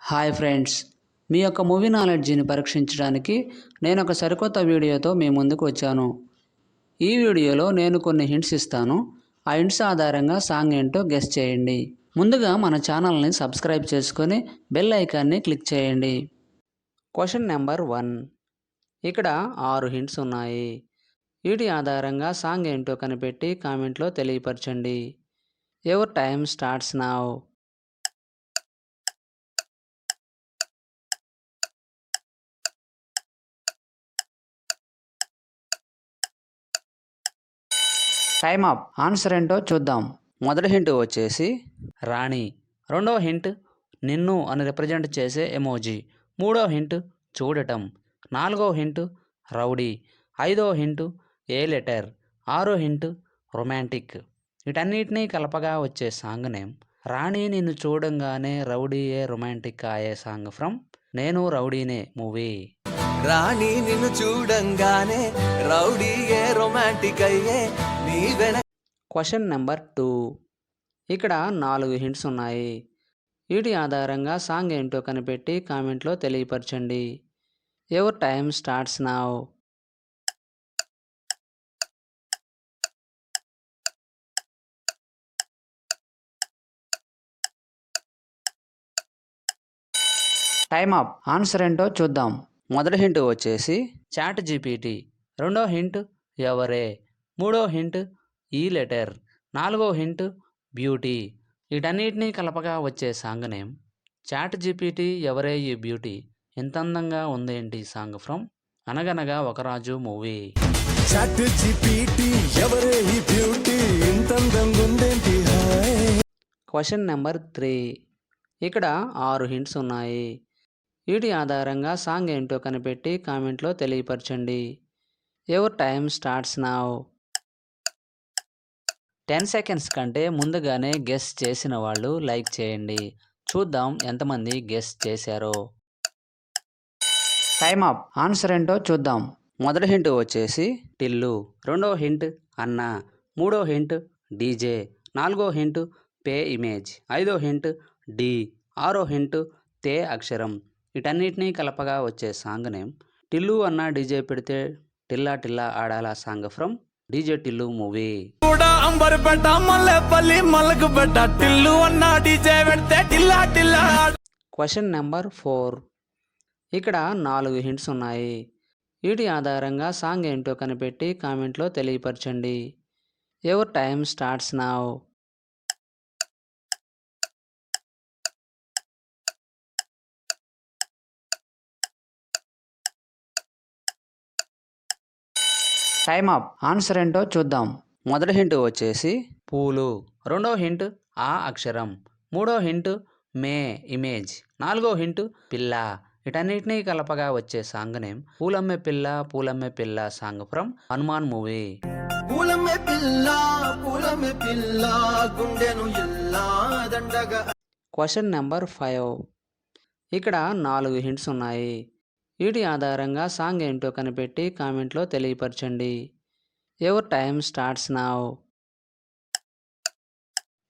Hi friends, మీ యొక్క movie నాలెడ్జిని పరీక్షించడానికి నేను ఒక సరికొత్త వీడియోతో మీ ముందుకు వచ్చాను. ఈ వీడియోలో నేను కొన్ని హింట్స్ ఇస్తాను. ఆ హింట్స్ ఆధారంగా సాంగ్ ఏంటో గెస్ చేయండి. ముందుగా మన ఛానల్ని సబ్స్క్రైబ్ చేసుకొని బెల్ ఐకాన్ని క్లిక్ చేయండి. Question number 1. ఇక్కడ 6 హింట్స్ ఉన్నాయి. వీటి ఆధారంగా సాంగ్ ఏంటో కనిపెట్టి కామెంట్లో తెలియపరచండి. Your time starts now. Time up. Answer ఏంటో చూద్దాం. మొదటి హింట్ వచ్చేసి రాణి, రెండో హింట్ నిన్ను అని రిప్రజెంట్ చేసే ఎమోజీ, మూడో హింట్ చూడటం, నాలుగో హింట్ రౌడీ, ఐదో హింట్ ఏ లెటర్, ఆరో హింట్ రొమాంటిక్. వీటన్నిటినీ కలపగా వచ్చే సాంగ్ నేమ్ రాణి నిన్ను చూడంగానే రౌడీ ఏ రొమాంటిక్ అయ్యే సాంగ్ ఫ్రమ్ నేను రౌడీనే మూవీ. రాణి నిన్ను చూడంగానే రౌడీ ఏ రొమాంటిక్ అయ్యే నీ వెన. Question number 2. ఇక్కడ 4 హింట్స్ ఉన్నాయి. వీటి ఆధారంగా సాంగ్ ఏంటో కనిపెట్టి కామెంట్లో తెలియపరచండి. Your time starts now. Time up. Answer ఏంటో చూద్దాం. మొదటి హింట్ వచ్చేసి చాట్ జీపీటీ, రెండో హింట్ ఎవరే, మూడో హింట్ ఈ లెటర్, నాలుగో హింట్ బ్యూటీ. వీటన్నిటినీ కలపగా వచ్చే సాంగ్ నేమ్ చాట్ జీపీటీ ఎవరే ఈ బ్యూటీ. ఎంత అందంగా ఉందేంటి సాంగ్ ఫ్రమ్ అనగనగా ఒక రాజు మూవీ. చాట్ జీపీటీ ఎవరే ఈ బ్యూటీ ఇంత అందంగా ఉందేంటి. Question number 3. ఇక్కడ 6 హింట్స్ ఉన్నాయి. వీటి ఆధారంగా సాంగ్ ఏంటో కనిపెట్టి కామెంట్లో తెలియపరచండి. Your time starts now. 10 seconds కంటే ముందుగానే గెస్ చేసిన వాళ్ళు లైక్ చేయండి. చూద్దాం ఎంతమంది గెస్ చేశారో. Time up. ఆన్సర్ ఏంటో చూద్దాం. మొదటి హింట్ వచ్చేసి టిల్లు, రెండో హింట్ అన్న, మూడో హింట్ డీజే, నాలుగో హింట్ పే ఇమేజ్, ఐదో హింట్ డి, ఆరో హింట్ తే అక్షరం. వీటన్నిటినీ కలపగా వచ్చే సాంగ్ నేమ్ టిల్లు అన్న డీజే పెడితే టిల్లా టిల్లా ఆడాల song from DJ Tillu movie. Question number 4. ఇక్కడ 4 హింట్స్ ఉన్నాయి. వీటి ఆధారంగా సాంగ్ ఏంటో కనిపెట్టి కామెంట్లో తెలియపరచండి. Your time starts now. Time up. Answer ఏంటో చూద్దాం. మొదటి హింట్ వచ్చేసి పూలు, రెండో హింట్ ఆ అక్షరం, మూడో హింట్ మే ఇమేజ్, నాలుగో హింట్ పిల్ల. వీటన్నిటినీ కలపగా వచ్చే సాంగ్ నేమ్ పూలమ్మే పిల్ల పూలమ్మే పిల్ల song from Hanuman movie. Question number 5. ఇక్కడ 4 హింట్స్ ఉన్నాయి. వీటి ఆధారంగా సాంగ్ ఏంటో కనిపెట్టి కామెంట్లో తెలియపరచండి. Your time starts now.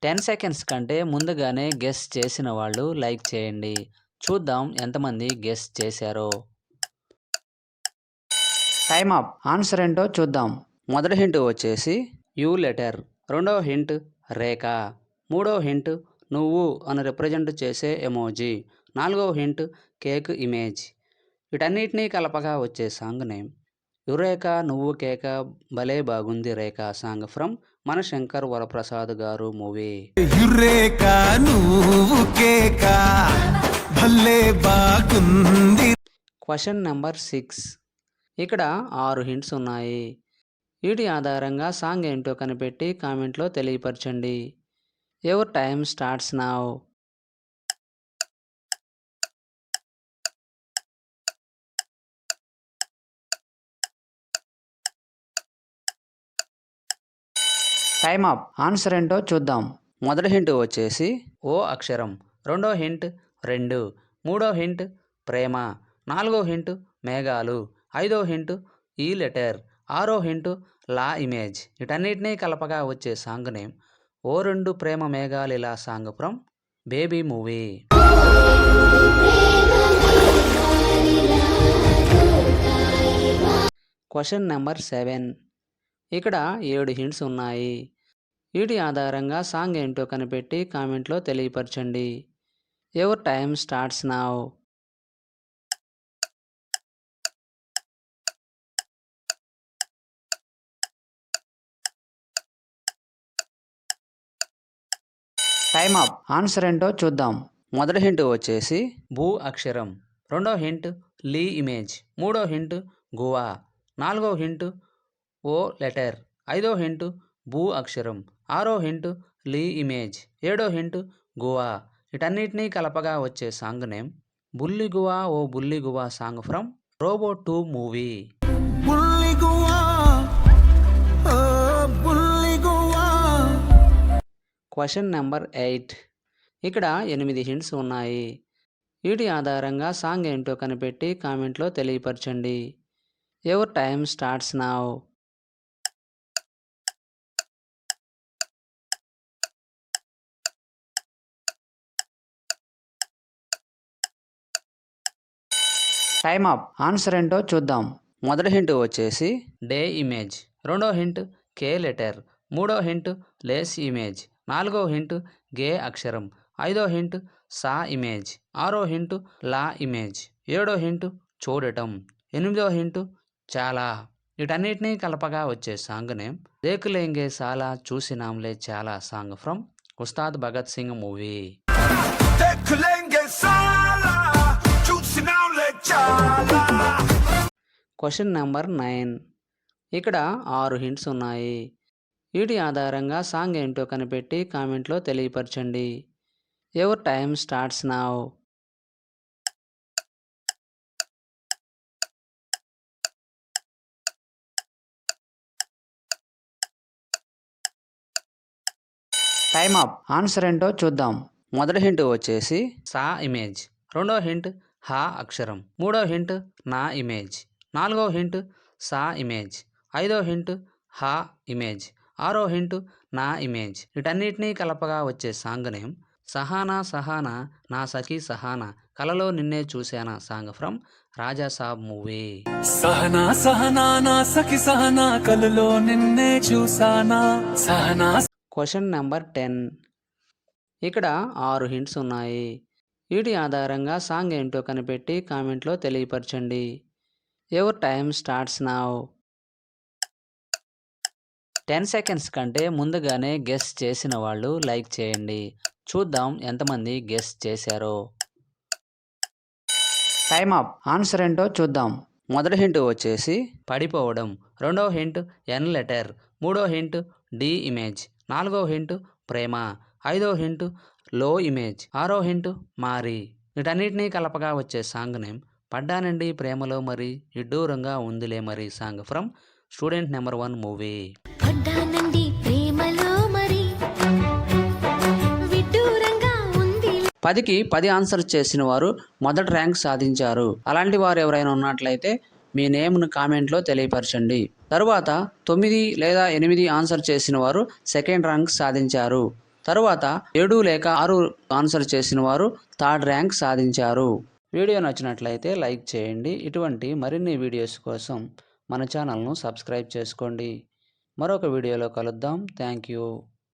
10 seconds కంటే ముందుగానే గెస్ చేసిన వాళ్ళు లైక్ చేయండి. చూద్దాం ఎంతమంది గెస్ చేశారో. Time up. ఆన్సర్ ఏంటో చూద్దాం. మొదటి హింట్ వచ్చేసి యూ లెటర్, రెండో హింట్ రేఖ, మూడో హింట్ నువ్వు అని రిప్రజెంట్ చేసే ఎమోజీ, నాలుగో హింట్ కేక్ ఇమేజ్. వీటన్నిటినీ కలపగా వచ్చే సాంగ్ నేమ్ యురేక నువ్వు కేక భలే బాగుంది రేఖ సాంగ్ ఫ్రమ్ మన శంకర్ వరప్రసాద్ గారు మూవీ. Question number 6. ఇక్కడ 6 హింట్స్ ఉన్నాయి. వీటి ఆధారంగా సాంగ్ ఏంటో కనిపెట్టి కామెంట్లో తెలియపరచండి. Your time starts now. Time up. Answer ఏంటో చూద్దాం. మొదటి హింట్ వచ్చేసి ఓ అక్షరం, రెండో హింట్ రెండు, మూడో హింట్ ప్రేమ, నాలుగో హింట్ మేఘాలు, ఐదో హింట్ ఈ లెటర్, ఆరో హింట్ లా ఇమేజ్. వీటన్నిటినీ కలపగా వచ్చే సాంగ్ నేమ్ ఓ రెండు ప్రేమ మేఘాలు ఇలా song from baby movie. Question number 7. ఇక్కడ 7 హింట్స్ ఉన్నాయి. వీటి ఆధారంగా సాంగ్ ఏంటో కనిపెట్టి కామెంట్లో తెలియపరచండి. Your time starts now. Time up. Answer ఏంటో చూద్దాం. మొదటి హింట్ వచ్చేసి భూ అక్షరం, రెండో హింట్ లీ ఇమేజ్, మూడో హింట్ గువా, నాలుగో హింట్ ఓ లెటర్, ఐదో హింట్ భూ అక్షరం, ఆరో హింట్ లీ ఇమేజ్, ఏడో హింట్ గువా. వీటన్నిటినీ కలపగా వచ్చే సాంగ్ నేమ్ బుల్లి గువా ఓ బుల్లి గువా song from Robo 2 movie. Question number 8. ఇక్కడ 8 హింట్స్ ఉన్నాయి. వీటి ఆధారంగా సాంగ్ ఏంటో కనిపెట్టి కామెంట్లో తెలియపరచండి. Your time starts now. Time up. Answer ఏంటో చూద్దాం. మొదటి హింట్ వచ్చేసి డే ఇమేజ్, రెండో హింట్ కే లెటర్, మూడో హింట్ లేస్ ఇమేజ్, నాలుగో హింట్ గే అక్షరం, ఐదో హింట్ సా ఇమేజ్, ఆరో హింట్ లా ఇమేజ్, ఏడో హింట్ చూడటం, ఎనిమిదో హింట్ చాలా. వీటన్నిటినీ కలపగా వచ్చే సాంగ్ నేమ్ దేకులేంగే సాలా చూసినాంలే చాలా song from Ustaad Bhagat Singh movie. Question number 9. ఇక్కడ 6 హింట్స్ ఉన్నాయి. వీటి ఆధారంగా సాంగ్ ఏంటో కనిపెట్టి కామెంట్లో తెలియపరచండి. Your time starts now. Time up. Answer ఏంటో చూద్దాం. మొదటి హింట్ వచ్చేసి సా ఇమేజ్, రెండో హింట్ హా అక్షరం, మూడో హింట్ నా ఇమేజ్, నాలుగో హింట్ సా ఇమేజ్, ఐదో హింట్ హా ఇమేజ్, ఆరో హింట్ నా ఇమేజ్. వీటన్నిటినీ కలపగా వచ్చే సాంగ్ నేమ్ సహానా సహానా నా సఖీ సహానా కలలో నిన్నే చూశానా song from Raja Saab movie. సహనా సహనా నా సఖి సహనా కలలో నిన్నే చూసానా సహనా. Question number 10. ఇక్కడ 6 హింట్స్ ఉన్నాయి. వీటి ఆధారంగా సాంగ్ ఏంటో కనిపెట్టి కామెంట్లో తెలియపరచండి. Your time starts now. 10 seconds కంటే ముందుగానే గెస్ చేసిన వాళ్ళు లైక్ చేయండి. చూద్దాం ఎంతమంది గెస్ చేశారో. Time up. ఆన్సర్ ఏంటో చూద్దాం. మొదటి హింట్ వచ్చేసి పడిపోవడం, రెండో హింట్ ఎన్ లెటర్, మూడో హింట్ డి ఇమేజ్, నాలుగో హింట్ ప్రేమ, ఐదో హింట్ లో ఇమేజ్, ఆరో హింట్ మారి. వీటన్నిటినీ కలపగా వచ్చే సాంగ్ నేమ్ పడ్డానండి ప్రేమలో మరి ఇడ్డూరంగా ఉందిలే మరి song from student number 1 movie. 10కి 10 ఆన్సర్ చేసిన వారు మొదటి ర్యాంక్ సాధించారు. అలాంటి వారు ఎవరైనా ఉన్నట్లయితే మీ నేమ్ను కామెంట్లో తెలియపరచండి. తరువాత 9 లేదా 8 ఆన్సర్ చేసిన వారు సెకండ్ ర్యాంక్ సాధించారు. తరువాత 7 లేక 6 ఆన్సర్ చేసిన వారు థర్డ్ ర్యాంక్ సాధించారు. వీడియో నచ్చినట్లయితే లైక్ చేయండి. ఇటువంటి మరిన్ని వీడియోస్ కోసం మన ఛానల్ను సబ్స్క్రైబ్ చేసుకోండి. మరొక వీడియోలో కలుద్దాం. Thank you.